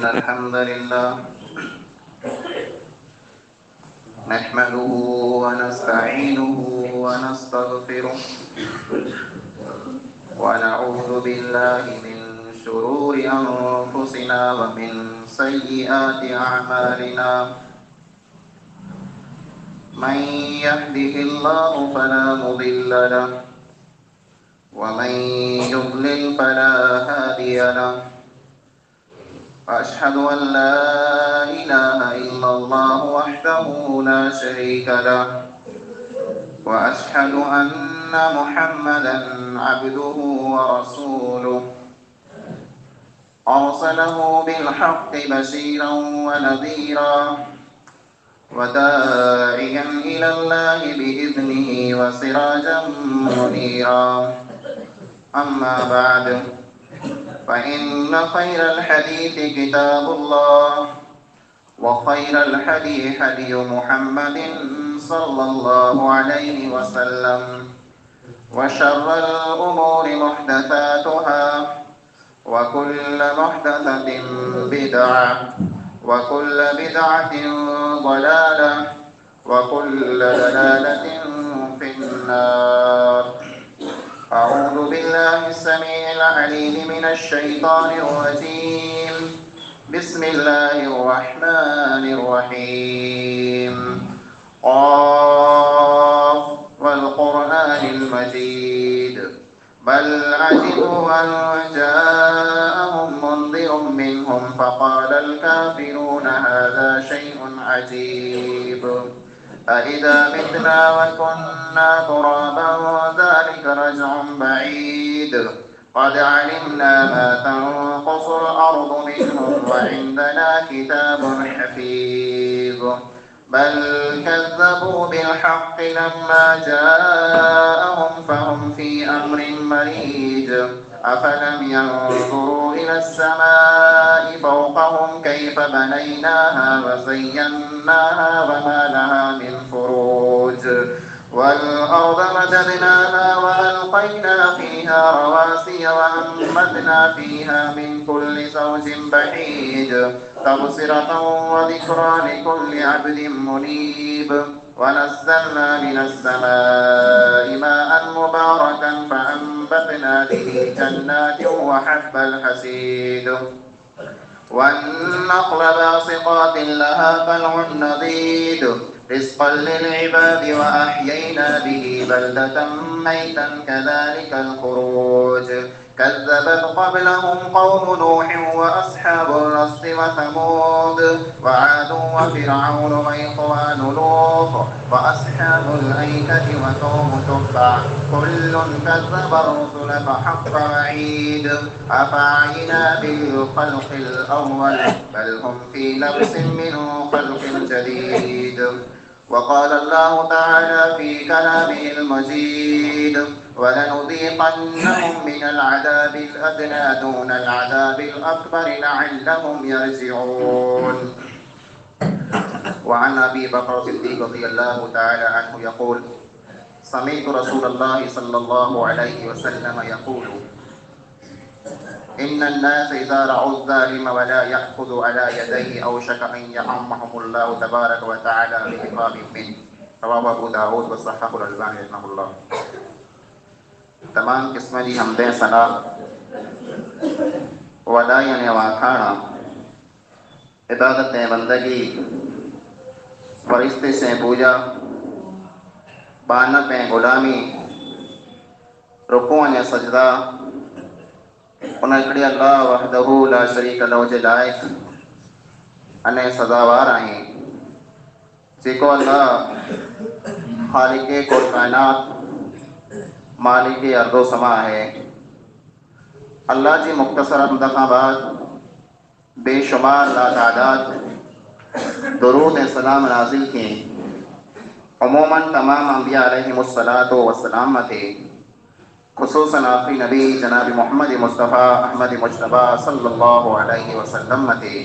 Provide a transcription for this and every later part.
الحمد لله نحمده ونستعينه ونستغفره ونعوذ بالله من شرور أنفسنا ومن سيئات أعمالنا من يهده الله فلا مضل له ومن يضلل فلا هادي له وأشهد أن لا إله إلا الله وحده لا شريك له وأشهد أن محمدا عبده ورسوله أرسله بالحق بشيرا ونذيرا وداعيا إلى الله بإذنه وسراجا منيرا أما بعد فإن خير الحديث كتاب الله وخير الهدي هدي محمد صلى الله عليه وسلم وشر الأمور محدثاتها وكل محدثة بدعة وكل بدعة ضلالة وكل ضلالة في النار. أعوذ بالله السميع العليم من الشيطان الرجيم. بسم الله الرحمن الرحيم. قاف والقرآن المجيد بل عجبوا أن جاءهم منذر منهم فقال الكافرون هذا شيء عجيب أإذا متنا وكنا ترابا ذلك رجع بعيد قد علمنا ما تنقص الأرض منهم وعندنا كتاب حفيظ بل كذبوا بالحق لما جاءهم فهم في أمر مريج أفلم ينظروا إلى السماء فوقهم كيف بنيناها وزيناها وما لها من فروج والأرض مددناها وألقينا فيها رواسي وأنبتنا فيها من كل زوج بهيج تبصرة وذكرى لكل عبد منيب ونزلنا من السماء ماء مباركا فأنبتنا به جنات وحب الحصيد والنخل باسقات لها طلع نضيد رزقا للعباد وأحيينا به بلدة ميتا كذلك الخروج كذبت قبلهم قوم نوح وأصحاب الرس وثمود وعاد وفرعون وإخوان لوط وأصحاب الأيكة وقوم تبع كل كذب الرسل فحق وعيد أفعينا بالخلق الأول بل هم في لبس من خلق جديد. وقال الله تعالى في كلامه المجيد ولنذيقنهم من العذاب الأدنى دون العذاب الأكبر لعلهم يرجعون. وعن أبي بكر الصديق رضي الله تعالى عنه يقول سمعت رسول الله صلى الله عليه وسلم يقول إن الناس إذا رأوا الظالم ولا يأخذ على يديه أوشك أن يعمهم الله تبارك وتعالى بعقاب منه. رواه अबू दाऊद व सहाहु अल-अलबानी रहमहुल्लाह। तमाम किस्म जी हमदे सना वदायन वाखाना इबादत बंदगी फरिश्ते से पूजा बानप गुलामी रुकू या सजदा उन हिकिड़े अल्लाह वहदहू ला शरीक लहू जे लाइक़ अने सज़ावार आहिनि जेको अल्लाह ख़ालिक़े कुल काइनात मालिक अर्दो समा है। अल्लाह जी मुख्तसर हमद खां बाद बेशुमार लातादाद दुरूद ऐं सलाम नाज़िल थिए अमूमन तमाम अंबिया अलैहिमुस्सलातु वस्सलाम थे खुसूसन आखिरी नबी जनाब मोहम्मद मुस्तफ़ा अहमद मुज्तबा सल्लल्लाहु अलैहि वसल्लम थे।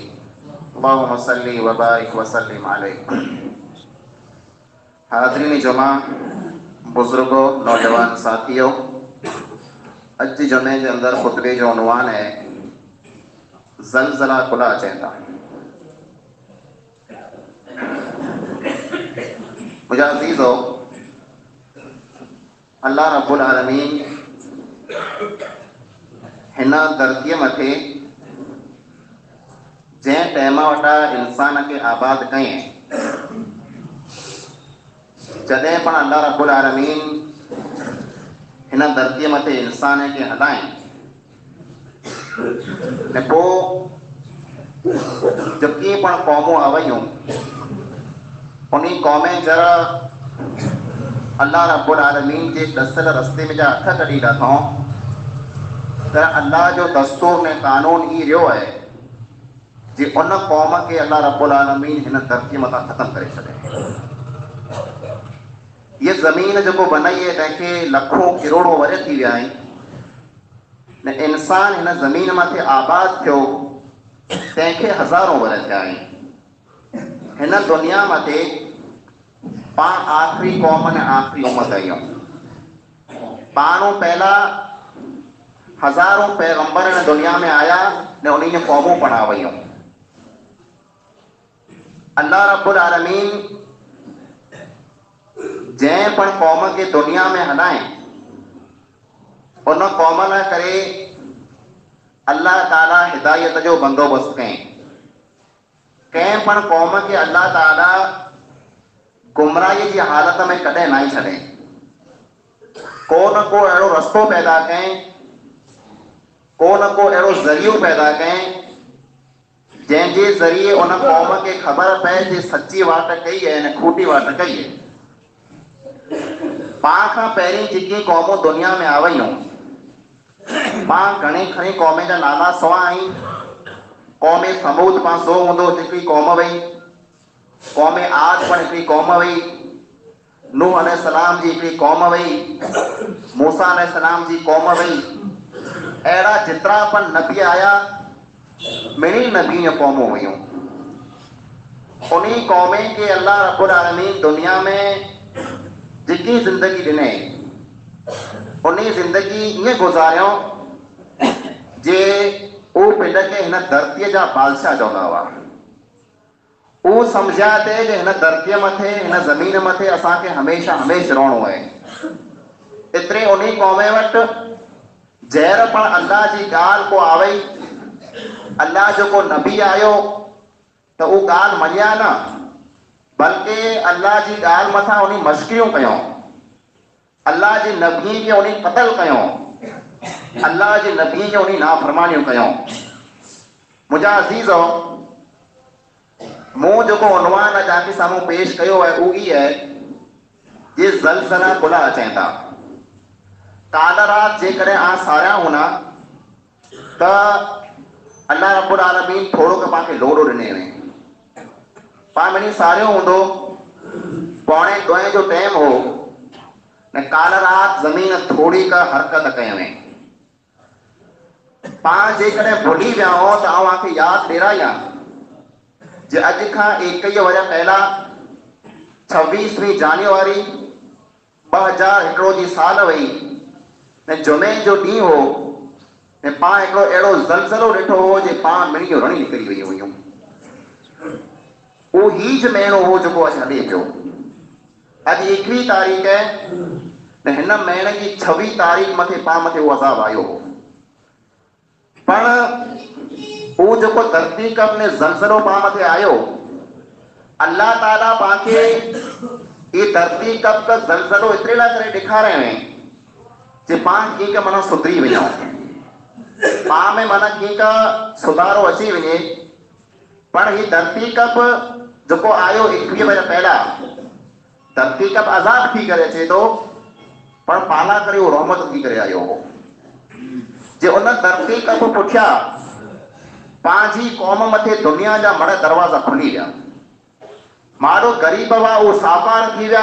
अल्लाहुम्मा सल्ली व बारिक व सल्लिम अलैहि। हाज़रीन जुमा बुजुर्गों नौजवान साथियों, अज जुमे के अंदर खुतबे जो उन्वान है ज़लज़ला कुला अचनि था। मुंहिंजा अज़ीज़ो, अल्लाह रब्बुल आलमीन हिन धरतीअ मथे जंहिं टाइम वटा इंसान खे आबाद कयईं, जॾहिं पण अल्लाह रब्बुल आलमीन हिन धरतीअ मथे इंसान खे हलायईं ने पोइ जेकी पण क़ौमूं आयूं उन क़ौमें जरा अल्लाह रब्बुल आलमीन जे ॾसियल रस्ते में जा हथ कढी रखूं त अल्लाह जो दस्तूर ने कानून ई रहियो आहे जे उन क़ौम खे अल्लाह रब्बुल आलमीन हिन धरतीअ मथां ख़तमु करे छॾे। ये ज़मीन जेको बनाई आहे तंहिंखे लखों करोड़ों वरे थी विया आहिनि ने इंसान हिन ज़मीन मथे आबाद थियो तंहिंखे हज़ारों वर थिया आहिनि। हिन दुनिया मथे पाण आख़िरी क़ौम ने आख़िरी उम्मत आहियूं। पाणो पहला हज़ारों पैगंबर हिन दुनिया में आया ने उन्हीं जी क़ौमूं पढ़ा वयूं। अल्लाह रब्बुल आलमीन जंहिं पण क़ौम खे दुनिया में हलाए उन क़ौम लाइ करे अल्लाह ताला हिदायत जो बंदोबस्त कयईं। कंहिं पण क़ौम खे अल्लाह ताला गुमराही जी हालत में कॾहिं न छॾे। को न को अहिड़ो रस्तो पैदा कयईं, को न को अहिड़ो ज़रियो पैदा कयईं जंहिंजे ज़रिए उन क़ौम खे ख़बर पए जे सची वाट कई आहे ऐं खूटी वाट कई आहे। पाण खां पहिरीं जेकी क़ौमूं दुनिया में आयूं, पाण घणी खणी क़ौम जा नाला सवा आहिनि। क़ौम समूद पाण सो हूंदो, हिकिड़ी क़ौम वई। क़ौम आद पण हिकिड़ी क़ौम वई। नूह अलैहिस्सलाम जी हिकिड़ी क़ौम वई। मूसा अलैहिस्सलाम जी क़ौम वई। अहिड़ा जेतिरा पण नबी आया मिनी नबी जूं क़ौमूं हुयूं। उन्हीं क़ौमें खे अल्लाह रब्बुल आलमीन दुनिया में जेकी ज़िंदगी ॾिनई उन्हीं ज़िंदगी ईअं गुज़ारियो जे उहो पिंड खे हिन धरतीअ जा बादशाह चवंदा हुआ। उहो सम्झिया ते जे हिन धरतीअ मथे हिन ज़मीन मथे असांखे हमेशह हमेशह रहणो आहे। एतिरे उन्हीं क़ौमे वटि ज़हर पण अल्लाह जी ॻाल्हि को आवई, अल्लाह जो को नबी आयो त उहो ॻाल्हि मञिया न, बल्कि अल्लाह जी ॻाल्हि मथां उन मश्किरियूं कयूं। अल्लाह जे नबी खे उन क़त्ल कयूं। अल्लाह जे नबी खे उन नाफ़रमानियूं कयूं। मुंहिंजा अज़ीज़ो, मूं जेको उनवान तव्हांखे साम्हूं पेश कयो आहे उहो ई आहे जे ज़लज़ला कुला अचनि था। काल्ह राति जेकॾहिं सारिया हुना त अल्लाह रब्बुल आलमीन थोरो क पाण खे लोॾो ॾिने हुई। पाण वञी सारियो हूंदो, 1:45 जो टाइम हो ने काल्ह राति ज़मीन थोरी का हरकत कयई। पाण जेकॾहिं भुली विया हो त तव्हांखे यादि ॾियारियां जे अॼु खां 21 वर पहिला 26 जनवरी 2001 जी साल वई ने जुमे जो ॾींहुं हो ने पाण हिकिड़ो अहिड़ो ज़लज़लो ॾिठो हो जे पाण मिणी जूं रणी निकिरी वयूं हुयूं। उहो ही ज महीनो हो जेको अॼु हले पियो। अॼु 21 तारीख़ ने हिन महीने जी 26 तारीख़ मथे पाण मथे उहो अज़ाब आयो हो। पण उहो जेको धरती कप ने ज़लज़लो पाण मथे आयो, अल्लाह ताला पाण खे ये धरती कप का ज़लज़लो एतिरे लाइ करे ॾेखारियो जे पाण कीअं का माना सुधरी वञूं, पाण में माना कीअं का सुधारो अची वञे। पण ही धरती कप जेको आयो 21 वर पहिला, धरती कप अज़ाब थी करे अचे थो, पण पाला करे उहो रहमत थी करे आयो हो। जे उन धरती कप पुठिया पंहिंजी क़ौम मथे दुनिया जा मड़ दरवाज़ा खुली विया। माण्हू ग़रीब हुआ उहो साकार थी विया।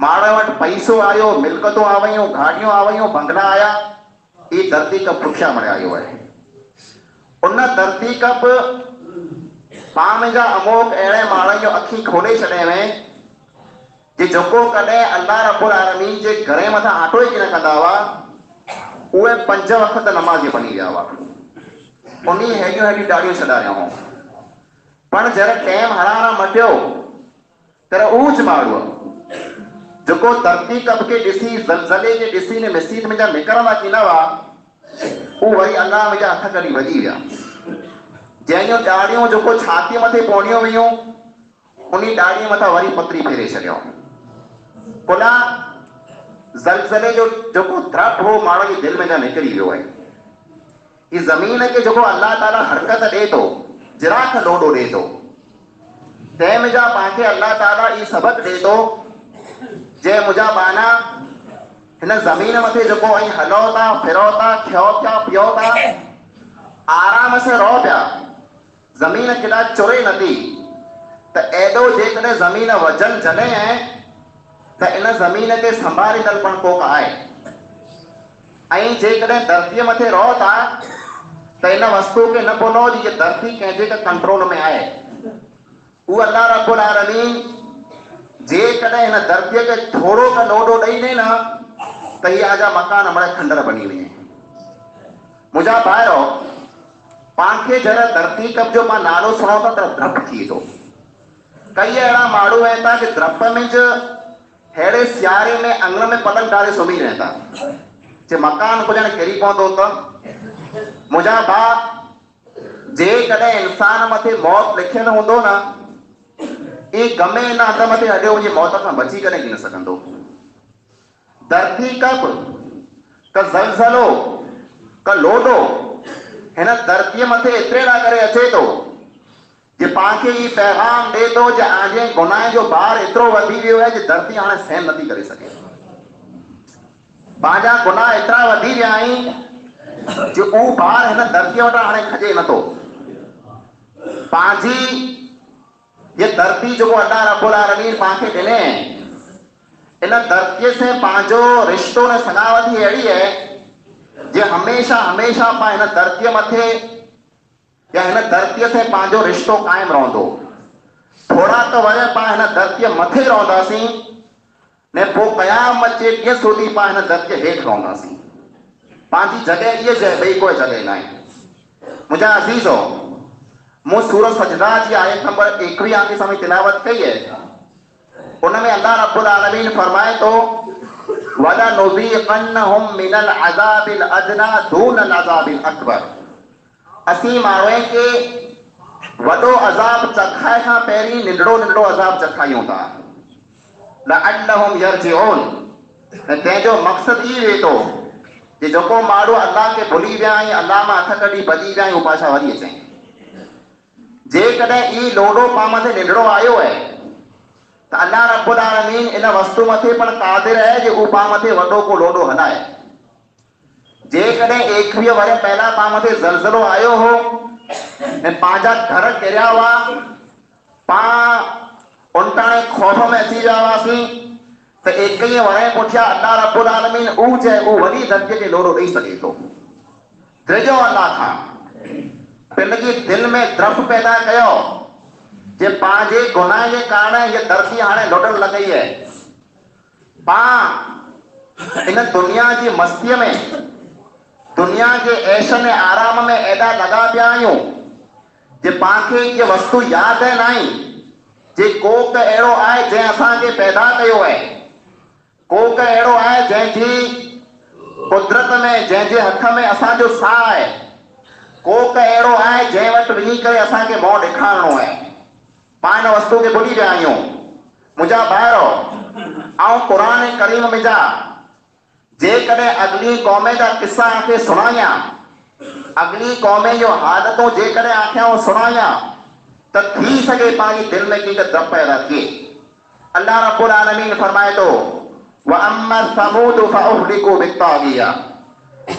माण्हू वटि पैसो आयो, मिल्कतूं आयूं, गाॾियूं आयूं, बंगला आया। ये धरती कप पुठिया मड़े आयो है। उन धरती कप पाण जा अमोक अहिड़े माण्हुनि जो अखी खोले छॾे में जे जेको कॾहिं अल्लाह रब्बुल आलमीन जे घरे मथां आटो ई न कंदा हुआ, उहे 5 वक़्त नमाज़ी बणी विया हुआ। उन्हीं हेडियूं हेडियूं ॾाढियूं छॾारियूं पण जॾहिं टाइम हराना मटियो तर ऊच माण्हू जेको धरती कब के ॾिसी ज़लज़ले के ॾिसी ने मसीद में जा निकिरंदा की न हुआ उहो वरी अल्लाह मुंहिंजा हथ कढी भॼी विया। जंहिंजूं ॾाढ़ियूं जेको छातीअ मथे पौणियूं हुयूं उन ॾाढ़ीअ मथां वरी पतरी फेरे छॾियो। पुला ज़लज़ले जो जेको द्रप हो माण्हू जी दिलि में जा निकिरी वियो आहे। ही ज़मीन खे जेको अल्लाह ताला हरकत ॾिए थो जिराख लोॾो ॾिए थो तंहिं जा पाण अल्लाह ताला ई सबक़ ॾिए थो जे मुंहिंजा बाना हिन ज़मीन मथे जेको ऐं हलो था फिरो था खियो था पियो था आराम से रहो पिया ज़मीन केॾा चुरे नथी त एॾो जेकॾहिं ज़मीन वजन जॾहिं आहे त इन ज़मीन खे संभालींदड़ पण कोक आहे। ऐं जेकॾहिं धरतीअ मथे रहो था त इन वस्तु खे न भुलो जी धरती कंहिंजे कंट्रोल में आहे। उहो अल्लाह रब्बुल आलमीन जेकॾहिं हिन धरतीअ खे थोरो का लोॾो ॾेई ॾे न त इहे आजा मकान मड़े खंडर बनी वञे। मुंहिंजा भाइरो पाण खे जॾहिं धरती कब्जो मां नालो सुणो था त धप थिए थो। कई अहिड़ा माण्हू आहिनि था कि धप में अहिड़े सियारे में अंगण में पलंग डाले सुम्ही रहनि था जे मकान को ॼण किरी पवंदो त। मुंहिंजा भाउ जेकॾहिं इंसान मथे मौत लिखियलु हूंदो न ई गमे न हथ मथे हलियो वञे मौत खां बची करे बि न सघंदो। धरती कब क ज़लज़लो क लोॾो हिन धरतीअ मथे एतिरे लाइ करे अचे थो जे पाण खे ई पैगाम ॾिए थो जे आजे गुनाह जो भार एतिरो वधी वियो आहे जे धरती हाणे सहन नथी करे सघे। पंहिंजा गुनाह एतिरा वधी विया आहिनि जो उहो भार हिन धरतीअ वटां हाणे खजे नथो। पंहिंजी ये धरती जो अल्लाह रब्बुल आलमीन पाण खे ॾिने इन धरतीअ से पंहिंजो रिश्तो न सगावती अहिड़ी है जे हमेशा हमेशा पाण हिन धरतीअ मथे या हिन धरतीअ से पंहिंजो रिश्तो कायम रहंदो। थोड़ा तो वरी पाण हिन धरतीअ मथे रहंदासीं ने पोइ क़यामत जे ॾींहं सूदी पाण हिन धरतीअ हेठि रहंदासीं। पंहिंजी जॻह इहा जॻह ॿई कोई जॻह न आहे। मुंहिंजा अज़ीज़ो मूं सूरत सजदा जी आयत नंबर 21 आगे सां तिलावत कई है। उनमें अल्लाह रब्बुल आलमीन फरमाए तो वला नुज़ीक़न्नहुम मिनल अज़ाबिल अदना दूनल अज़ाबिल अकबर। असीं माण्हुनि खे वॾो अज़ाब चखाए खां पहिरीं नंढड़ो नंढड़ो अज़ाब चखायूं था लअल्लहुम यरजिऊन। तंहिंजो मक़सदु ई वेठो जे जेको माण्हू अल्लाह खे भुली विया ऐं अल्लाह मां हथ कढी भॼी विया उहो पाछा वरी अचनि। जेकॾहिं ई लोॾो पाण मथे नंढड़ो आयो आहे त अल्लाह रब्बुल आलमीन इन वस्तु मथे पण क़ादिर आहे जे उहो पाण मथे वॾो को लोॾो हलाए। जेकॾहिं 21 वरस पहिला पाण मथे ज़लज़लो आयो हो ऐं पंहिंजा घर किरिया हुआ पाण उनटाणे खौफ़ में अची विया हुआसीं त 21 वरस पुठियां अल्लाह रब्बुल आलमीन उहो चए उहो वॾी धरतीअ खे लोॾो ॾेई सघे थो। ड्रिजो अल्लाह खां पंहिंजी दिलि में द्रफ पैदा कयो जे पंहिंजे गुनाह जे कारण ये धरती हाणे लुटण लॻई है। पाण इन दुनिया जी मस्तीअ में दुनिया के ऐशन आराम में एॾा लॻा पिया आहियूं जे पाण खे इहा वस्तु यादि न आई जे कोक अहिड़ो आहे जंहिं असांखे पैदा कयो आहे। कोक अहिड़ो आहे जंहिंजी कुदरत में जंहिंजे हथ में असांजो साह आहे। कोक अहिड़ो आहे जंहिं वटि वञी करे असांखे मुंहुं ॾेखारणो आहे। पाण वस्तु खे भुली विया आहियूं। मुंहिंजा भाइरो ऐं क़ुरान करीम में जा जेकॾहिं अगली क़ौम जा किस्सा खे सुणाया अगली क़ौम जो हालतूं जेकॾहिं आख़ियां सुणाया त थी सघे पंहिंजी दिलि में कंहिंखे द्रप पैदा थिए। अल्लाह रब्बुल आलमीन फरमाए थो व अम्मा समूद फअहलिकू बित्तागिया।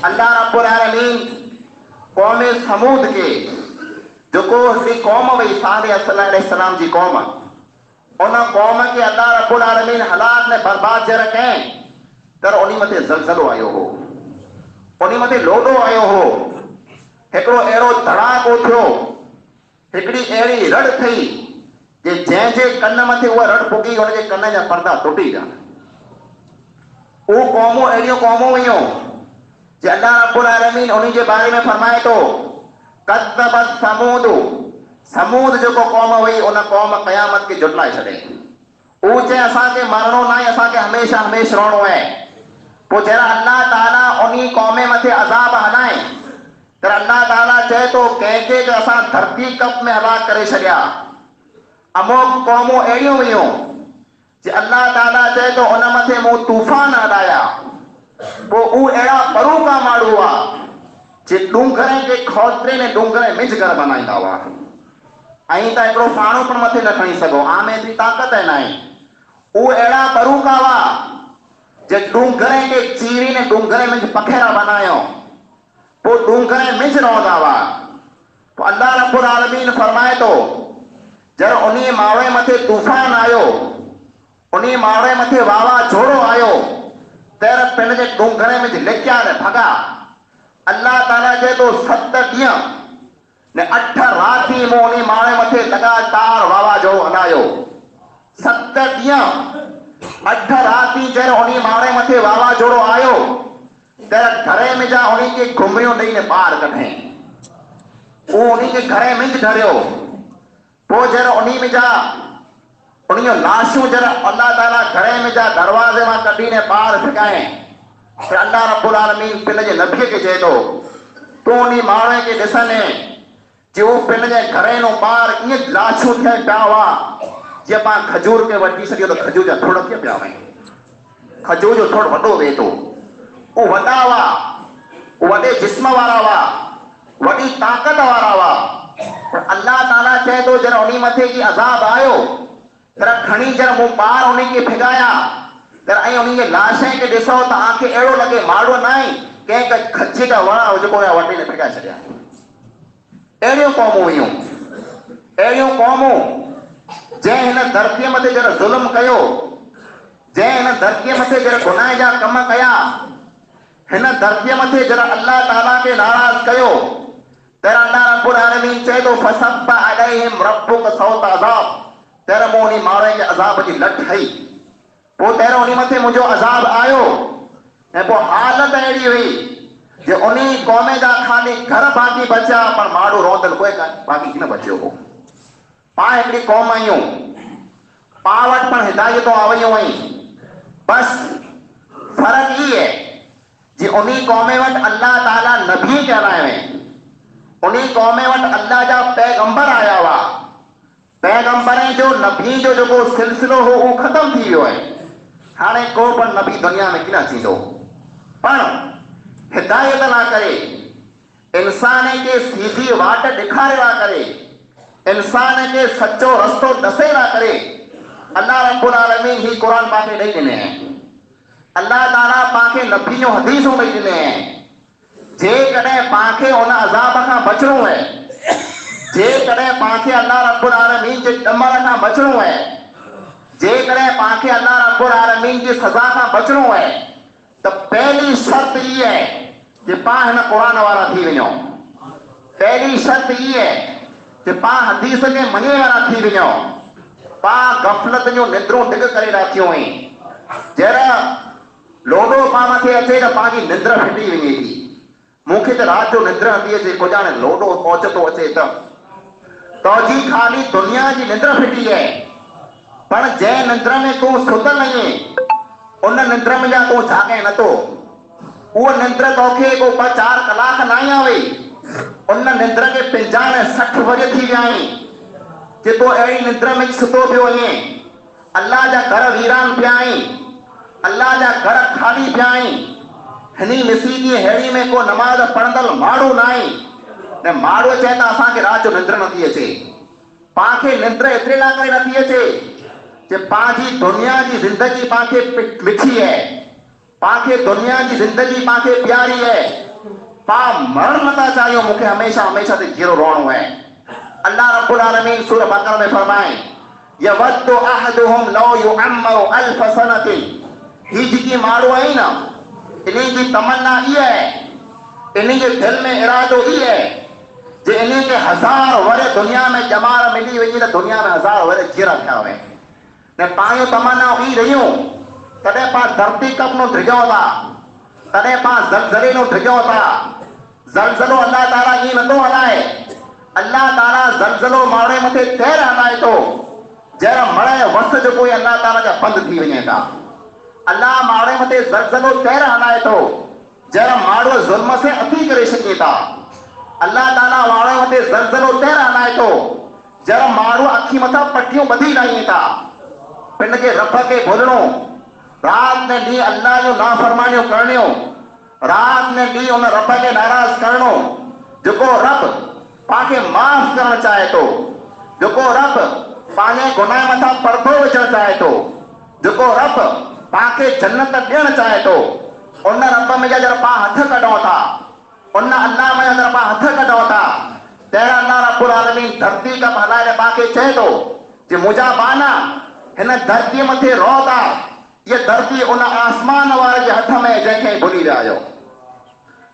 अल्लाह रब्बुल आलमीन कौम समूद के जेको हिकिड़ी क़ौम वई सालिह अलैहिस्सलाम जी क़ौम उन क़ौम के अल्लाह रब्बुल आलमीन हलाक ने बर्बाद करे रखियईं तर उन्ही मथे ज़लज़लो आयो हो उन्ही मथे लोॾो आयो हो। हिकिड़ो अहिड़ो धड़ाको थियो हिकिड़ी अहिड़ी रड़ थी जे जंहिंजे कन मथे उहा रड़ पुगी हुनजे कन जा पर्दा टुटी विया। उहे क़ौमूं अहिड़ियूं क़ौमूं हुयूं जे अल्लाह रब्बुल आलमीन उन्ही जे बारे में फरमाए थो कद्दबत समूद, समूद जो कौम हुई उन कौम क़यामत के जुटलाए छॾे। ऊ चए असांखे मरणो न आहे, असांखे हमेशा हमेशा रहणो आहे। पोइ जरा अल्लाह ताला उन कौमे मथे अज़ाब हलाए त अल्लाह ताला चए थो कंहिंखे त असां धरती कप में हलाक करे छॾिया। अमुक क़ौमूं अहिड़ियूं हुयूं जे अल्लाह ताला चए थो उन मथे मूं तूफ़ान हलाया। पोइ ऊ अहिड़ा परूका माण्हू हुआ जे डूंगरे खे खोतरे ने डूंगरे मिंज करे बनाईंदा हुआ। ऐं त हिकिड़ो पाणो पण मथे न खणी सघो, आम एतिरी ताक़त न आहे। ऊ अहिड़ा परूका हुआ जे डूंगरे खे चीरी ने डूंगरे मिंज पखेरा बनायो। पोइ डूंगरे मिंज रहंदा हुआ। पोइ अल्लाह रब्बुल आलमीन फरमाए थो जर उन माण्हू मथे तूफ़ान आयो, उन माण्हू मथे वावा झोड़ो आयो, तर पंहिंजे डूंगरे में लिकिया ने भॻा। अल्लाह ताला चए थो 7 ॾींहं ने 8 राती मूं उन माण्हू मथे लगातार वावा झोड़ो हलायो। 7 ॾींहं 8 राती जर उन माण्हू मथे वावा झोड़ो आयो तर घरे में जा उन खे घुमरियूं ॾेई ने ॿाहिरि कढे। उहो उन खे घरे में धरियो। पोइ जर उन में जा उन जो लाशूं जर अल्लाह ताला घरे में जा दरवाजे मां कढी ने ॿाहिरि फिकाए त अल्लाह रब्बुल आलमीन पंहिंजे नबीअ खे चए थो तूं उन माण्हू खे ॾिसंदे जे उहो पंहिंजे घरे नूं ॿाहिरि ईअं लाशूं थियल पिया हुआ जीअं पाण खजूर खे वठी सघियो त खजूर जा थोड़ कीअं पिया वञनि। खजूर जो थोड़ वॾो थिए थो। उहे वॾा हुआ, वॾे जिस्म वारा हुआ, वॾी ताक़त वारा हुआ। पर अल्लाह ताला चए थो जर उन मथे की अज़ाब आयो तर खणी जर मूं ॿार उन खे फिगाया तर ऐं उन खे लाशे खे ॾिसो त आंखे अहिड़ो लॻे माण्हू न आहे कंहिं खजी का वण जेको वठी ने फिगाए छॾिया। अहिड़ियूं क़ौमूं हुयूं, अहिड़ियूं क़ौमूं जंहिं हिन धरतीअ मथे जर ज़ुल्म कयो, जंहिं हिन धरतीअ मथे जर गुनाह जा कम कया, हिन धरतीअ मथे जर अल्लाह ताला खे नाराज़ कयो तर अल्लाह रब्बुल आलमीन चए थो फसब्ब अलैहिम रब्बुक सौत अज़ाब, तर मूं उन माण्हू खे अज़ाब जी लठ हई। पोइ पहिरियों उन मथे मुंहिंजो अज़ाब आयो ऐं पोइ हालत अहिड़ी हुई जे उन क़ौमे जा ख़ाली घर बाक़ी बचिया पर माण्हू रोतल कोई बाक़ी न बचियो हो। पाण हिकिड़ी क़ौम आहियूं, पाण वटि पण हिदायतूं आवियूं आहिनि, बसि फ़र्क़ु ई आहे जे उन क़ौमे वटि अल्लाह ताला नबी कहलायो आहिनि, उन क़ौमे वटि अल्लाह जा पैगंबर आया हुआ। पैगंबरनि जो नबी जो जेको सिलसिलो हो उहो ख़तम थी वियो आहे। हाणे को पण नबी दुनिया में किन थींदो। पण हिदायत ना करे, इंसान खे सीधी वाट ॾेखारे ना करे, इंसान खे सचो रस्तो दसे ना करे अल्लाह रब्बुल आलमीन ही क़ुरान पाके ॾेई ॾिने आहिनि। अल्लाह ताला पाके नबी जूं हदीसूं ॾेई ॾिने आहिनि। जेकॾहिं पाके उन अज़ाब खां बचणो आहे, जेकॾहिं पाके अल्लाह रब्बुल आलमीन जे ॾमण खां बचणो आहे, जेकॾहिं पाके अल्लाह रब्बुल आलमीन जी सज़ा खां बचणो आहे त पहली शर्त ई आहे कि पाण हिन क़ुरान वारा थी वञो। पहली शर्त ई आहे कि पाण हदीस खे मञे वारा थी वञो। पाण गफ़लत जूं निंद्रूं डिग करे रखियूं आहिनि। जहिड़ा लोडो पाण मथे अचे त पाण जी निंद्र फिटी वञे थी। मूंखे त राति जो निंद्र नथी अचे, कुझु हाणे लोडो पहुच थो अचे त तौजी ख़ाली दुनिया जी निंद्र फिटी आहे। पर जंहिं निंद्र में तूं सुतल आहीं उन निंद्र में जा तूं जागे नथो। उहो निंद्र तोखे को 4 कलाक न आई हुई, उन निंद्र खे 50 ऐं 60 वजे थी विया आहीं जे तूं अहिड़ी निंद्र में सुतो पियो आहीं। अल्लाह जा घर वीरान पिया आहीं, अल्लाह जा घर ख़ाली पिया आहीं। हिनी मिसीदी हेड़ी में को नमाज पढ़ंदड़ माण्हू न आहे ने माण्हू चए त असांखे राति जो निंद्र नथी अचे। पाणखे निंद्र एतिरे लाइ करे नथी अचे जे पंहिंजी दुनिया जी ज़िंदगी पाणखे मिठी आहे, पाणखे दुनिया जी ज़िंदगी पाणखे प्यारी आहे। पाण मरण नथा चाहियूं, मूंखे हमेशा हमेशा ते जीरो रहणो आहे। अल्लाह रब्बुल आलमीन सूरह बक़रा में फरमाए यवद्दु अहदुहुम लौ युअम्मरु अल्फ सनतिन। ही जेकी माण्हू आहिनि न, इन्हीं की तमन्ना ये है, इन्हीं के दिल में इरादो ये है जे इन्हीं के 1000 वरे दुनिया में जमार मिली वही तो दुनिया में 1000 वरे जीरा थिया हुए ने पायो तमन्ना ई रहियूं। तॾहिं पाण धरती कप नो ढिजो था, तॾहिं पाण ज़लज़ले नो ढिजो था, ज़लज़लो अल्लाह ताला ईअं नथो हलाए। अल्लाह ताला ज़लज़लो माण्हू मथे तैर हलाए थो जहिड़ा मड़ वस जो कोई अल्लाह ताला जा बंदि थी वञे था। अल्लाह माण्हू मथे ज़लज़लो तैर हलाए थो जहिड़ा माण्हू ज़ुल्म से अती करे सघे था। अल्लाह ताला माण्हू मथे ज़लज़लो तैर हलाए थो जहिड़ा माण्हू अखी मथां पटियूं ॿधी लाहिनि था। पिंड खे रब खे भुलणो, राति ने ॾींहुं अल्लाह जो नाफ़रमानियूं करणियूं, राति ने ॾींहुं उन रब खे नाराज़ करणो जेको रब पांखे माफ़ करणु चाहे थो, जेको रब पंहिंजे गुनाह मथां पर्दो विझणु चाहे थो, जेको रब पांखे जन्नत ॾियणु चाहे थो। उन रब में जॾहिं पाण हथ कढूं था, उन अल्लाह में जॾहिं पाण हथ कढूं था, तहिड़ा अल्लाह रब्बुल आलमीन धरती का हलाए पांखे चए थो कि मुंहिंजा बाना हिन धरतीअ मथे रहो था। ये धरती उन आसमान वारे जे हथ में जंहिंखे भुली विया आहियो।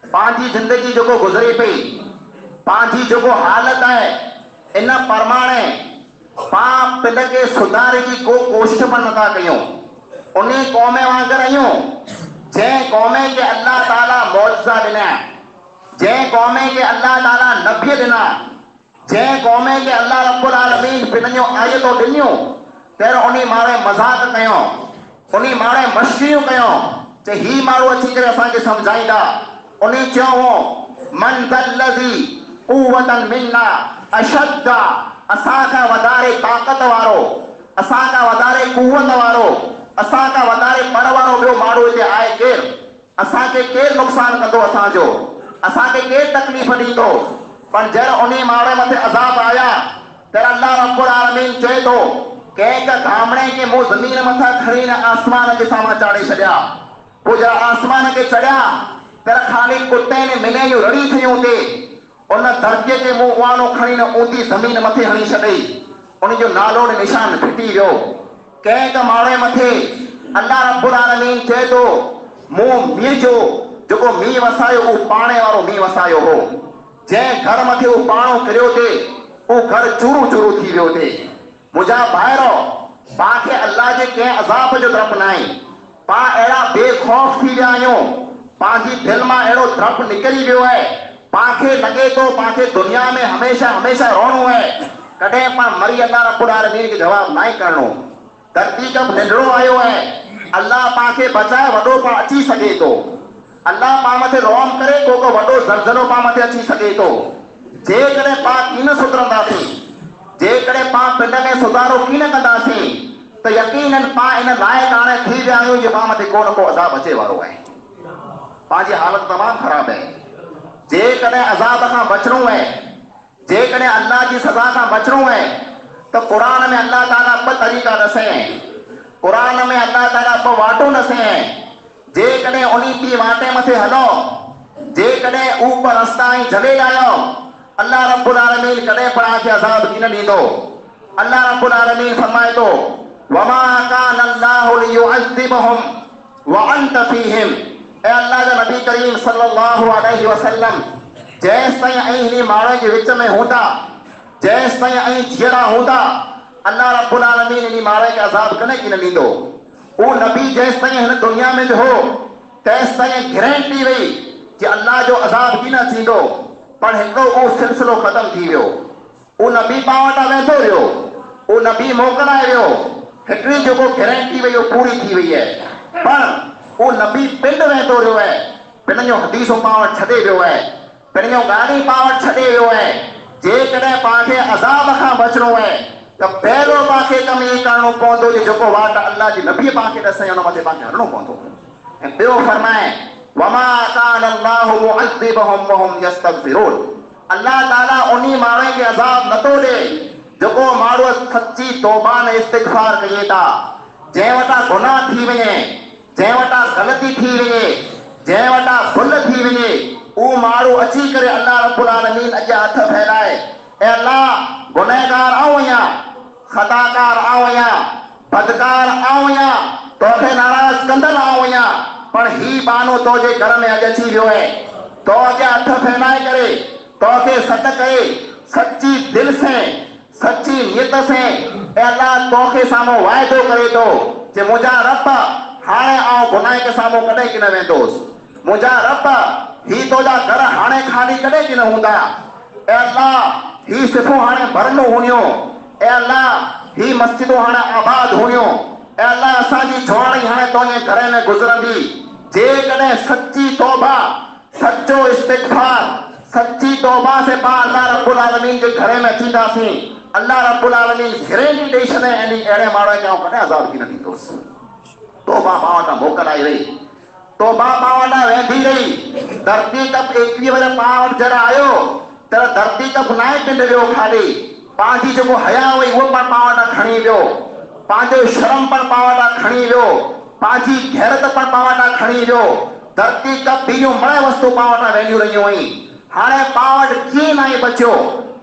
पंहिंजी ज़िंदगी जेको गुज़रे पई, पंहिंजी जेको हालत आहे, इन परमाणे पाण पिंड खे सुधारे जी को कोशिश बि नथा कयूं। उन क़ौम वांगुरु आहियूं जंहिं क़ौम खे अल्लाह ताला मौजज़ा ॾिना, जंहिं क़ौम खे अल्लाह ताला नबी ॾिना, जंहिं क़ौम खे अल्लाह रब्बुल आलमीन पिण जूं आयतूं ॾिनियूं, पहिरियों उन माण्हू मज़ाक़ कयूं, उन माण्हू मस्तियूं कयूं त ही माण्हू अची करे असांखे सम्झाईंदा। उन चयो मन दल्लज़ी क़ुव्वतन मिन्ना अशद्द, असांखां वधारे ताक़त वारो, असांखां वधारे क़ुव्वत वारो, असांखां वधारे पर वारो ॿियो माण्हू हिते आहे केरु? असांखे केरु नुक़सानु कंदो असांजो? असांखे केरु तकलीफ़ ॾींदो? पर जॾहिं उन माण्हू मथे अज़ाब आया त अल्लाह रब्बुल आलमीन चए थो कंहिं गामड़े खे मूं ज़मीन मथां खणी न आसमान जे साम्हूं चाढ़े छॾिया। पोइ जॾहिं आसमान खे चढ़िया त ख़ाली कुते ने मिले जूं रड़ी थियूं हुते, उन धरतीअ खे मूं उहानो खणी न ऊंधी ज़मीन मथे हणी छॾई, उनजो नालो निशान फिटी वियो। कंहिं माण्हू मथे अल्लाह रब्बुल आलमीन चए थो मूं मींहं जो जेको मींहुं वसायो उहो पाणे वारो मींहुं वसायो हो। जंहिं घर मथे उहो पाणो किरियो थिए उहो घर चूरू चूरू थी वियो थिए। मुंहिंजा भाइरो, पांखे अल्लाह जे कंहिं अज़ाब जो डपु न आहे। पाण अहिड़ा बेखौफ़ थी विया आहियूं, पंहिंजी दिलि मां अहिड़ो डपु निकिरी वियो आहे, पांखे लॻे थो पांखे दुनिया में हमेशह हमेशह रहणो आहे, कॾहिं पाण मरी अल्लाह रब्बुल आलमीन खे जवाबु न करणो। धरती कब निंडड़ो आयो आहे, अल्लाह पांखे बचाए वॾो पाण अची सघे थो। अल्लाह पाण मथे रहम करे को वॾो ज़लज़लो पाण मथे अची सघे थो। जेकॾहिं पाण कीन सुधरंदासीं, जेकॾहिं पाण पिंड में सुधारो कीन कंदासीं त यकीनन पाण इन लाइक़ हाणे थी विया आहियूं जो पाण मथे को न को अज़ाब अचे वारो आहे। पंहिंजी हालत तमामु ख़राबु आहे। जेकॾहिं अज़ाब खां बचणो आहे, जेकॾहिं अल्लाह जी सज़ा खां बचणो आहे त क़ुरान में अल्लाह ताला ॿ तरीक़ा ॾसें, क़ुरान में अल्लाह ताला ॿ वाटो ॾसें। जेकॾहिं उन ॿी वाटे मथे हलो, जेकॾहिं ऊप रस्ता ई जले आयो, अल्लाह रब्बुल आलमीन कॾहिं पाण खे अज़ाब न ॾींदो। अल्लाह रब्बुल आलमीन फरमाए थो वमा कान अल्लाहु लियुअज़्ज़िबहुम व अंत फीहिम। ऐ अल्लाह जा नबी करीम सल्लल्लाहु अलैहि वसल्लम, जेसि ताईं ऐं हिन माण्हू जे विच में हूंदा, जेसि ताईं ऐं जीअरा हूंदा, अल्लाह रब्बुल आलमीन इन माण्हू खे अज़ाब कॾहिं कीन ॾींदो। उहो नबी जेसि ताईं हिन दुनिया में हो तेसि ताईं गारंटी वई कि अल्लाह जो अज़ाब कीन थींदो। पर हिकिड़ो उहो सिलसिलो ख़तम थी वियो। उहो नबी पाण वटां वेंदो रहियो, उहो नबी मोकिलाए वियो, हिकिड़ी जेको गारंटी वई उहो पूरी थी वई आहे। पर उहो नबी पिंड वेंदो रहियो आहे, पिण जो हदीसूं पाण वटि छॾे वियो आहे, पिण जो ॻाल्हियूं पाण वटि छॾे वियो आहे। जेकॾहिं पाण खे अज़ाब खां बचणो आहे त पहिरियों पाण खे कमु इहो करणो पवंदो जो जेको वाट अल्लाह जी नबीअ पाण खे ॾसे हुन मथे पाण खे हलणो पवंदो। ऐं ॿियो फरमाए वमा कान अल्लाहु मुअज़्ज़िबहुम वहुम यस्तग़फिरून। अल्लाह ताला उन्ही माण्हू खे अज़ाब नथो ॾे जेको माण्हू सची तौबा ऐं इस्तिग़फार कजे था। जंहिं वटां गुनाह थी वञे, जंहिं वटां ग़लती थी वञे, जंहिं वटां भुल थी वञे, उहो माण्हू अची करे अल्लाह रब्बुल आलमीन अॻियां हथ फैलाए ऐं अल्लाह गुनहगार आऊं आहियां, ख़ताकार आऊं आहियां, बदकार आऊं आहियां, तोखे नाराज़ कंदड़ आऊं आहियां, पर ही बानो तुंहिंजे घर में अॼु अची वियो आहे। तो अॻियां हथ फैलाए करे तोखे सॾ करे सची दिलि से, सची नियत से ऐं अल्लाह तोखे साम्हूं वाइदो करे थो कि मुंहिंजा रब हाणे आउं गुनाह के साम्हूं कॾहिं की न वेंदोसि। मुंहिंजा रब ही तोजा घर हाणे खाली कॾहिं की न हूंदा। ए अल्लाह ही सिफ़ो हाणे भरनो हुनियो। ए अल्लाह ही मस्जिदों हाणे आबाद हुनियो। ए अल्लाह असांजी झोड़ी हाणे तुंहिंजे घर में गुज़रंदी जेकॾहिं सच्ची तौबा सच्चो इस्तिग़फ़ार सच्ची तौबा से पाण अल्लाह रब्बुल आलमीन के घर में अचींदासीं। अल्लाह रब्बुल आलमीन गिरंदी ॾेई छॾे अहिड़े माण्हू खे कॾहिं अज़ाब की न ॾींदुसि। तौबा मां वटां मोकल आई वई, तौबा मां वटां वेंदी रही। धरती तप 21 बजे मां वटि जॾहिं आयो त धरती तप नाहे पिंड वियो, खाली पंहिंजी जेको हया हुई उहो पण मां वटां खणी वियो, पंहिंजो शर्म पण मां वटां खणी वियो, पंहिंजी गैरत पण मां वटां खणी वियो। धरती तप ॿियूं मणे वस्तू मां वटां वेंदियूं रहियूं आहिनि। हाणे पाण वटि कीअं न आहे बचियो,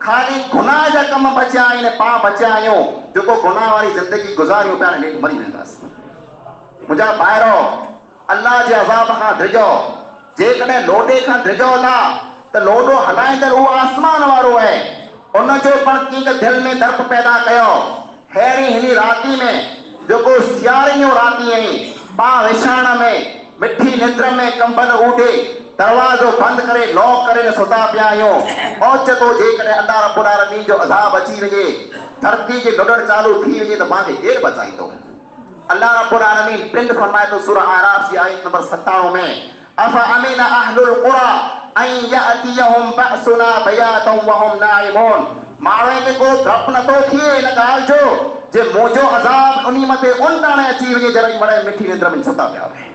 खाली गुनाह जा कम बचिया आहिनि। पाण बचिया आहियूं जेको गुनाह वारी ज़िंदगी गुज़ारियूं पिया आहिनि, मरी वेंदासीं। मुंहिंजा भाइरो, अल्लाह जे अज़ाब खां डिॼो। जेकॾहिं लोॾे खां डिॼो था त लोॾो हलाईंदड़ उहो आसमान वारो आहे, उनजो पण कंहिं दिलि में दर्द पैदा कयो। अहिड़ी हिन राती में जेको सियारे राती आई पाण विछाइण में मिठी निंद्र में कंबल ऊढे दरवाज़ो बंदि करे लॉक करे सुता पिया आहियूं। ओचितो जेकॾहिं अल्लाह रब्बुल आलमीन जो अज़ाब अची वञे, धरती जे लुॾण चालू थी वञे त मूंखे केरु बचाईंदो। अल्लाह रब्बुल आलमीन पिंड फरमाए थो सूरह आराफ जी आयत नंबर 97 में, अफ़ अमिन अहलुल क़ुरा अन यअतियहुम बअसुना बयातन व हुम नाइमून। माण्हुनि खे को डपु नथो थिए इन ॻाल्हि जो जे मुंहिंजो अज़ाब उन मथे उन ताणे अची वञे जॾहिं मड़े मिठी निंद्र में सुता पिया आहिनि।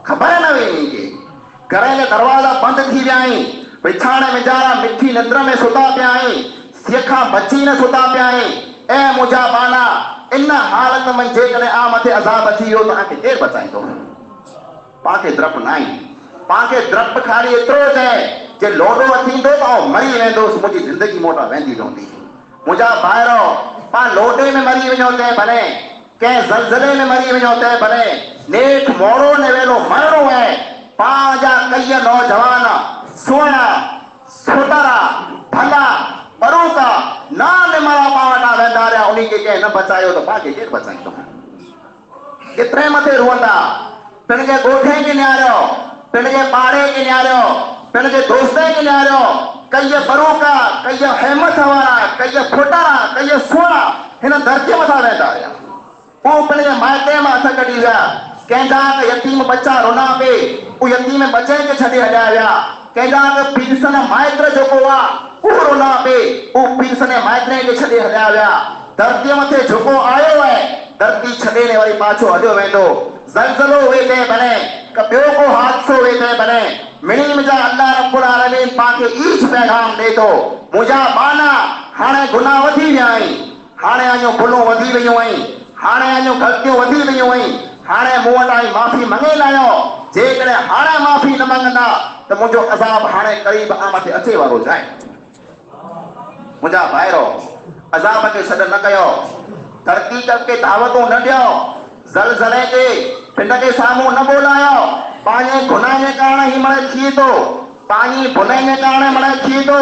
ख़बर न हुई इन्हनि खे, घर जा दरवाज़ा बंदि थी विया आहिनि, विछाणे वेचारा मिठी निंद्र में सुता पिया आहिनि, सीअ खां बची न सुता पिया आहिनि। ऐं मुंहिंजा बाना इन हालत में जेकॾहिं आ मथे अज़ाब अची वियो तव्हांखे केरु बचाईंदो। पाण खे डपु न आहे, पाण खे डपु खाली एतिरो चए जे लोॾो थींदो त आउं मरी वेंदुसि, मुंहिंजी ज़िंदगी मोटा वेंदी रहंदी। मुंहिंजा भाइरो, पाण लोॾे में मरी वञो तंहिं भले, कंहिं ज़लज़ले में मरी वञो तंहिं भले, नेठ मोड़ो ने वेलो मरणो आहे। पंहिंजा कई नौजवान सुहिणा सुतरा भला परूका नाम मारा पाण वटां वेंदा रहिया, उन्ही खे कंहिं न बचायो त पाण खे केरु बचाईंदो। केतिरे मथे रुअंदा, पिण जे ॻोठे खे निहारियो, पिण जे पाड़े खे निहारियो, पिण जे दोस्ते खे निहारियो, कई परूका कई हिमत वारा कई फुटरा कई सुहिणा हिन धरती मथां वेंदा रहिया। पोइ पिण जे माइटे मां हथ कढी विया, कंहिंजा यतीम बच्चा रोना पे उहो यतीम बचे खे छॾे हलिया विया, कंहिंजा पीरसन माइट जेको आहे उहो रोना पे उहो पीरसन माइटनि खे छॾे हलिया विया। धरती मथे जेको आयो आहे धरती छॾे ने वरी पाछो हलियो वेंदो। ज़लज़लो वेंदे बने क ॿियो को हादसो वेंदे बने मिणी मुंहिंजा अल्लाह रब्बुल आलमीन पाण खे ईच पैगाम ॾे थो। मुंहिंजा बाना हाणे गुनाह वधी विया आहिनि, हाणे अञो भुलूं वधी वियूं आहिनि, हाणे अञो ग़लतियूं वधी वियूं आहिनि, हाणे मूं वटां ई माफ़ी मंगे लाहियो। जेकॾहिं हाणे माफ़ी न मंगंदा त मुंहिंजो अज़ाब हाणे क़रीब आ मथे अचे वारो आहे। मुंहिंजा भाइरो, अज़ाब खे छॾ न कयो, धरती तप खे दावतूं न ॾियो, ज़लज़ले खे पिंड खे साम्हूं न बोलायो। पंहिंजे गुनाह जे कारण ही मणे थिए थो, पंहिंजी भुलनि जे कारण मणे थिए थो।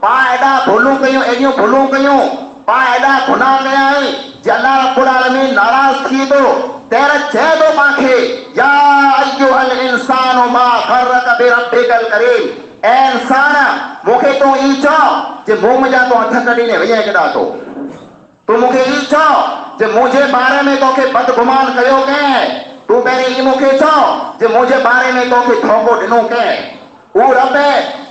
पाण एॾा भुलूं कयूं, एॾियूं भुलूं कयूं, पाण एॾा गुनाह कया आहिनि जे अल्लाह रब्बुल आलमीन नाराज़ थिए थो। तेर चए थो पाण खे, या अय्युहल इंसानु मा गरक बिरब्बिकल करीम, ऐ इंसान मूंखे तूं ई चओ जे मूं मुंहिंजा तूं हथ कढी ने वञे केॾा थो। तूं मूंखे ई चओ जे मुंहिंजे बारे में तोखे बदगुमान कयो कंहिं। तूं पहिरीं ई मूंखे चओ जे मुंहिंजे बारे में तोखे धोखो ॾिनो कंहिं। उहो रब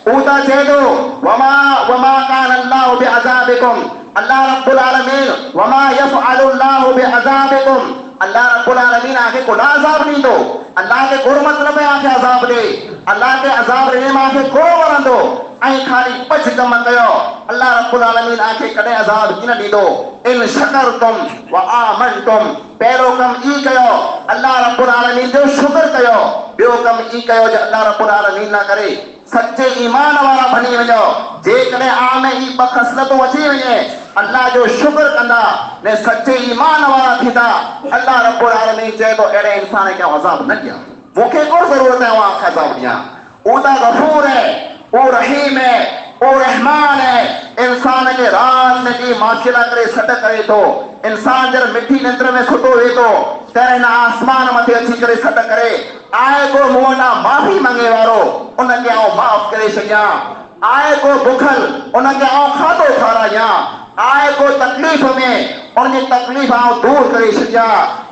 उहो त चए थो, वमा कान अल्लाहु बिअज़ाबिकुम, अल्लाह रब्बुल आलमीन वमा यफ़अलु अल्लाहु बिअज़ाबिकुम, अल्लाह रब्बुल आलमीन आखे को अज़ाब ॾींदो। अल्लाह खे को मतिलबु आहे आखे अज़ाब ॾे, अल्लाह खे अज़ाब ॾिने मूंखे को वणंदो ऐं खाली पछ कम कयो। अल्लाह रब्बुल आलमीन आखे कॾहिं अज़ाब न ॾींदो। इन शकरतुम व आमनतुम, पहिरों कम ई कयो अल्लाह रब्बुल आलमीन जो शुक्र कयो, ॿियो कम ई कयो जो अल्लाह रब्बुल आलमीन न करे सच्चे ईमान वारा बनी वञो। जेकॾहिं आ में ई ॿ ख़सलतूं अची वञे, अल्लाह जो शुक्र कंदा ने सच्चे ईमान वारा थींदा, अल्लाह रब्बुल आलमीन चए थो अहिड़े इंसान खे अज़ाब न ॾियां। मूंखे को ज़रूरत है वहाँ अज़ाब ॾियां। वो तो गफूर है, वो रहीम है, वो रहमान है। इंसान के रात में की माशिला करे सॾ करे थो। इंसान जब मिठी निंद्र में सुतो वे तो तेरे न आसमान मथे अची करे सॾ करे आए को मुंडा माफी मांगे वारो उनके आओ माफ करे सकिया आए को बुखल उनके आओ खाधो खाराया आए को तकलीफ में उनकी तकलीफ आओ दूर करे सकिया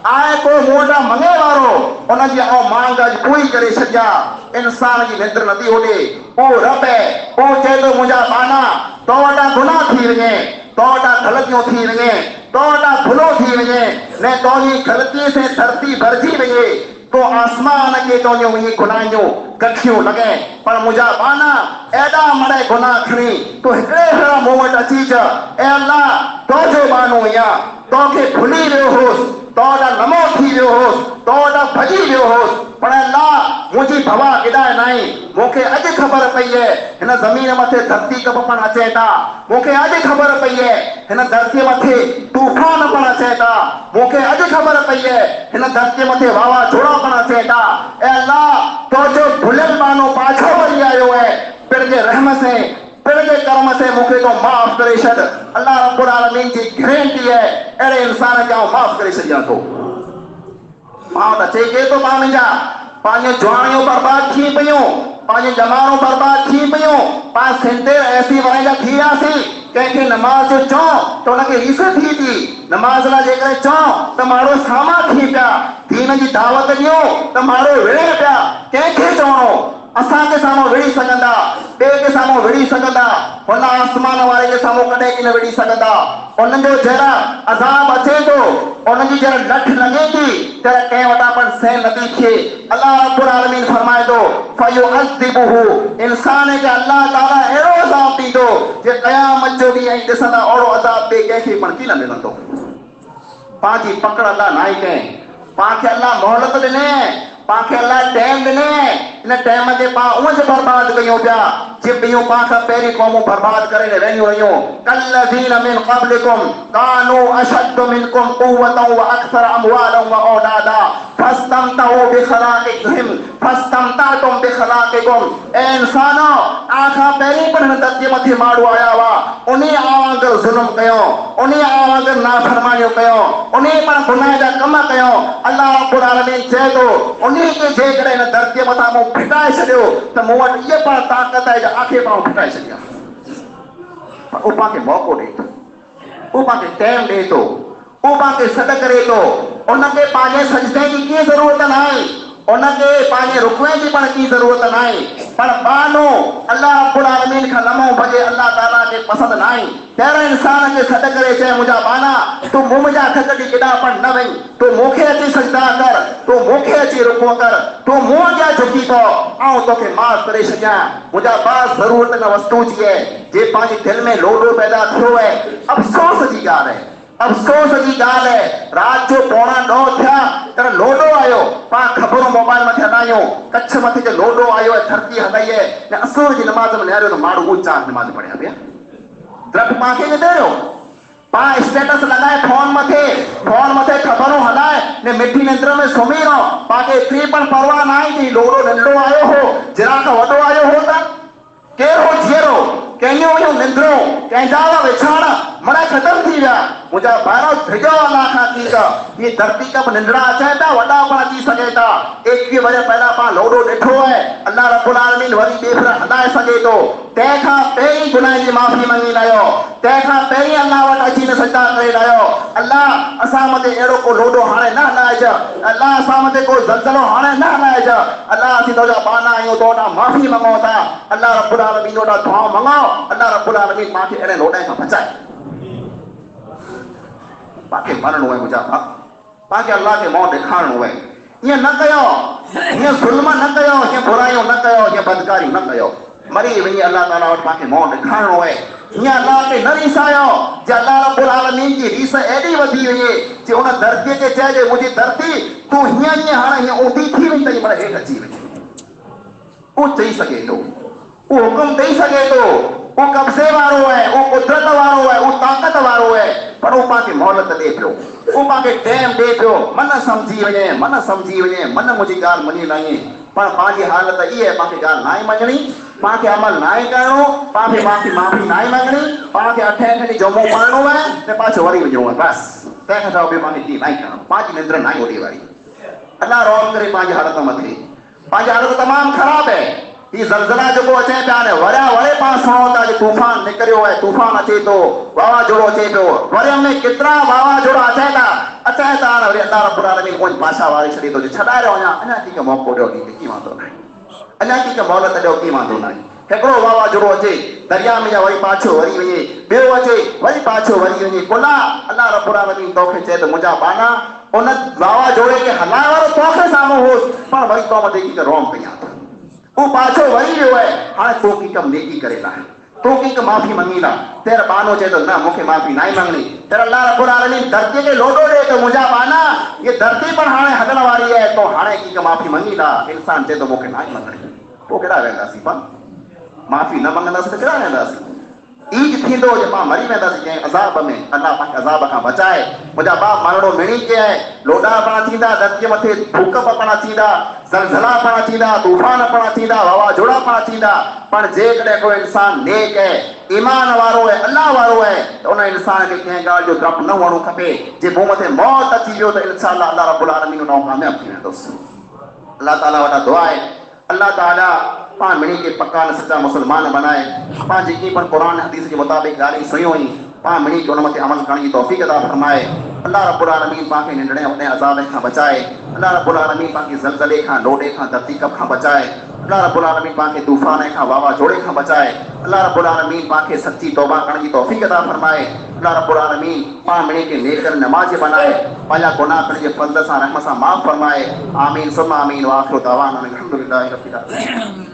आए को मुंडा मंगे वारो उनके आओ मांग पूरी करे सकिया इंसान की निंद्र नदी होले ओ रब है ओ चए तो मुंजा बाना तोड़ा गुनाह थी वने तोड़ा गलतियों थी वने तोड़ा भुलो थी वने ने तोनी गलती से धरती भरजी वने तो आसमान के तो जो ये गुनाहियों कठियों लगे पर मुझा बाना एडा मरे गुनाह खणी तो हिकड़े हरा मोमेंट अची जा ए अल्लाह तो जो बानो या तो के भुली रहो होस तोड़ा नमो थी रहो होस तोड़ा भजी रहो होस पर अल्लाह मुझी भवा किदाय नहीं मोके अज खबर पई है इन जमीन मथे धरती कब पण अचे ता मोके अज खबर पई है इन धरती मथे तूफान पण अचे ता मोके अज खबर पई है इन धरती मथे वावा जोड़ा पण अचे ता ए अल्लाह तो जो भुलल मानो पाछो वरी आयो है पिण जे रहम से पिण जे कर्म से मुखे तो माफ करे छड अल्लाह रब्बुल आलमीन की गारंटी है अड़े इंसान के माफ करे छडिया तो मां त चई तो पाण जा पांच जवानियों बर्बाद थी पियो पांच जमानो बर्बाद थी पियो पांच सिंधे ऐसी वणा थी आसी कंहिंखे नमाज जो चओ तो उनखे रीस थी थी नमाज लाइ जेकर चओ त माण्हू सामा थी पिया दीन जी दावत ॾियो त माण्हू विड़े पिया कंहिंखे चवणो असां के साम्हूं विड़ी सघंदा ॿिए के साम्हूं विड़ी सघंदा हुन आसमान वारे के साम्हूं कॾहिं की न विड़ी सघंदा उन्हनि जो जहिड़ा अज़ाब अचे थो उन्हनि जी जहिड़ा लठ लॻे थी त कंहिं वटां पण सहन नथी थिए अल्लाह रब्बुल आलमीन फरमाए थो फयुअज़्ज़िबुहु इंसान खे अल्लाह ताला अहिड़ो अज़ाब ॾींदो जे क़यामत जो ॾींहुं ऐं ॾिसंदा ओड़ो अज़ाब ॿिए कंहिंखे पण की न मिलंदो पंहिंजी पकड़ अल्लाह न आहे कंहिं पांखे अल्लाह मोहलत ॾिने पांखे अल्लाह टाइम ॾिने इन टाइम के पा उज बर्बाद कयूं पिया जे ॿियूं पां खां पहिरीं क़ौमूं बर्बाद करे रहियूं हुयूं कल्लज़ीन मिन क़ब्लिकुम कानू अशद्दु मिनकुम क़ुव्वतन व अक्सर अमवालन व औलादा फस्तमतउ बिखलाक़िहिम फस्तमतअतुम बिखलाक़िकुम ए इंसानो आखा पहिरीं पण हिन धरती मथे माण्हू आया हुआ उन्ही आवांगर ज़ुल्म कयो उन्ही आवांगर नाफरमानियूं कयो उन्ही पण गुनाह जा कम कयो अल्लाह रब्बुल आलमीन चए थो उन्ही के जेकॾहिं हिन धरती मथां मूं फिटाए छॾियो त मूं वटि इहा पण ताक़त आहे जो आखे पाण फिटाए छॾियां पर उहो पाण खे मौक़ो ॾिए थो उहो पाण खे टाइम ॾिए थो उहो पाण खे सॾु करे थो उनखे पंहिंजे सजदे जी कीअं ज़रूरत न आहे उनखे पंहिंजे रुकवे जी पण की ज़रूरत न आहे पर बानो अल्लाह रब्बुल आलमीन खां लमो भॼे अल्लाह ताला खे पसंदि न आहे तहिड़े इंसान खे सॾु करे चए मुंहिंजा बाना तूं मूं मुंहिंजा हथ कढी केॾां पण न वञ तूं मूंखे अची सजदा कर तूं मूंखे अची रुको कर तूं मूं अॻियां झुकी पओ ऐं तोखे माफ़ करे छॾियां मुंहिंजा बास ज़रूरत न वस्तू जी आहे जे पंहिंजे दिलि में लोॾो पैदा थियो आहे अफ़सोस जी ॻाल्हि आहे अफ़सोस जी ॻाल्हि आहे राति जो 9:15 थिया त लोॾो आयो पाण ख़बरूं मोबाइल मथे हलायूं कच्छ मथे जो लोॾो आयो आहे धरती हलाई आहे न असुर जी नमाज़ में निहारियो त माण्हू ऊचा नमाज़ पढ़िया पिया द्रप मांखे न ॾियो पाण स्टेटस लगाए फोन मथे ख़बरूं हलाए ने मिठी निंद्र में सुम्ही रहो पाणखे एतिरी पण परवाह न आहे कि लोॾो नंढो आयो हो जरा खां वॾो आयो हो त केरो जीरो कहियूं हुयूं निंद्रूं कंहिंजा विछाण मड़ा ख़तम थी विया मुंहिंजा भाइरो धिगो अलाह खां थी त ये धरती कब निंद्रा अचे था वॾा पण अची सघे था 21 बजे पहिरियां पाण लोॾो ॾिठो आहे अल्लाह रब्बुल आलमीन वरी ॿिए हलाए सघे थो तंहिंखां पहिरीं गुनाह जी माफ़ी मंगी लायो तंहिंखां पहिरीं अल्लाह वटि अची न सजदा करे लायो अल्लाह असां मथे अहिड़ो को लोॾो हाणे न हलाइज अल्लाह असां मथे को ज़लज़लो हाणे न हलाइज अल्लाह असीं तुंहिंजा बाना आहियूं तो वटां माफ़ी मंगूं था अल्लाह रब्बुल आलमीन वटां दुआऊं मंगो अल्लाह रब्बुल आलमीन मांखे अहिड़े लोॾे खां बचाए पाके मरणो है मुझा पाके अल्लाह के मौत दिखाणो है ये न कयो ये जुल्म न कयो ये बुराइयों न कयो ये बदकारी न कयो मरी वही अल्लाह ताला वटि पाके मौत दिखाणो है ये अल्लाह के न रीसायो जे अल्लाह रब्बुल आलमीन की रीस एडी वधी वई जे उन धरती के चए जे मुझी धरती तू हियां हियां हाणे हियां ऊंधी थी वई तई मरे हेठ अची वई वो चई सके तो वो हुकुम दई सके तो वो कब्जे वारो है वो कुदरत वारो है वो ताकत वारो है पर वो पाके मोहलत दे पियो वो पाके टाइम दे पियो मन समझी वने मन मुझी गाल मनी नहीं पर पांजी हालत ई है पाके गाल नाई मञणी पाके अमल नाई करणो पाके माफी नाई मंगणी पाके अठे घणी जमो पढ़णो है ते पाछो वरी वञणो है बस तंहिंखां सवाइ ॿियो पाके की नाई करणो पांजी निंद्र नाई ओॾी वारी अल्लाह रौल करे पांजी हालत मथे पंहिंजी हालत तमाम ख़राब है। ये ज़लज़ला जो अचे पिया ने वरिया वरे पाण सुणो था तूफ़ान निकिरियो है, तूफ़ान अचे थो, वावाझोड़ो अचे पियो, वरे में केतिरा वावाझोड़ा अचे था वरी अल्लाह रब्बुल आलमीन कोई बादशाह वारे छॾे थो छॾाए रहियो वञा, अञा की मौक़ो ॾियो की वांदो न आहे, अञा की मोहलत ॾियो की वांदो न आहे। हिकिड़ो वावाझोड़ो अचे दरिया में वरी पाछो वरी वञे, ॿियो अचे वरी पाछो वरी वञे, कुला अल्लाह रब्बुल आलमीन तोखे चए त मुंहिंजा बाना उन वावाझोड़े खे हलाइण वारो तोखे साम्हूं होसि, पर वरी तो मथे की रोम कयां थो, वो पाछो वरी वियो आहे, हाणे तो की कम नेकी करे ला, तो की माफ़ी मंगी ला, तेरा बानो चए तो न मूंखे माफ़ी ना ही मंगनी, तेरा अल्लाह रब्बुल आलमीन धरती के लोडो दे तो मुंहिंजा बाना ये धरती पर हाणे हलण वारी है, तो हाणे की माफ़ी मंगी ला, इंसान चए तो मूंखे ना ही मंगनी, पोइ केॾा वेंदासीं पाण, माफ़ी न मंगंदासीं त केॾा वेंदासीं। ईज थींदो जे पाण मरी वेंदासीं कंहिं अज़ाब में, अल्लाह पाण अज़ाब खां बचाए। मुंहिंजा बाप मानड़ो मिणी के आहे, लोॾा पाण थींदा, धरतीअ मथे भूकंप पाण थींदा, ज़लज़ला पाण थींदा, तूफ़ान पाण थींदा, वावाझोड़ा पाण थींदा, पर जेकॾहिं कोई इंसान नेक है, ईमान वारो है, अल्लाह वारो है, त उन इंसान खे कंहिं ॻाल्हि जो डपु न हुअणो खपे। जे मूं मथे मौत अची वियो त इंशाअल्लाह अल्लाह रब्बुल आलमीन उन कामयाब थी वेंदुसि। अल्लाह ताला वटा दुआ है, अल्लाह ताला पाण मिणी के पक्का न सच्चा मुसलमान बनाए, पाण जेकी पण कुरान हदीस के मुताबिक ॻाल्हियूं सुनियूं हुई पाण मिणी के उन मथे अमल करण जी तौफ़ीक़ अता फरमाए। अल्लाह रब्बुल आलमीन पाण खे नंढड़े वॾे अज़ाब खां बचाए। अल्लाह रब्बुल आलमीन पाण खे ज़लज़ले खां, लोॾे खां, धरती कप खां बचाए। अल्लाह रब्बुल आलमीन पाण खे तूफ़ान खां, वावाझोड़े खां बचाए। अल्लाह रब्बुल आलमीन पाण खे सच्ची तौबा करण जी तौफ़ीक़ अता फरमाए। अल्लाह रब्बुल आलमीन पाण मिणी के नेक नमाज़ बनाए, पंहिंजा गुनाह पंहिंजे फज़ल सां रहम सां माफ़ फरमाए। आमीन सुम्मा आमीन। व आख़िरु दअवाना अनिल हम्दुलिल्लाहि रब्बिल आलमीन।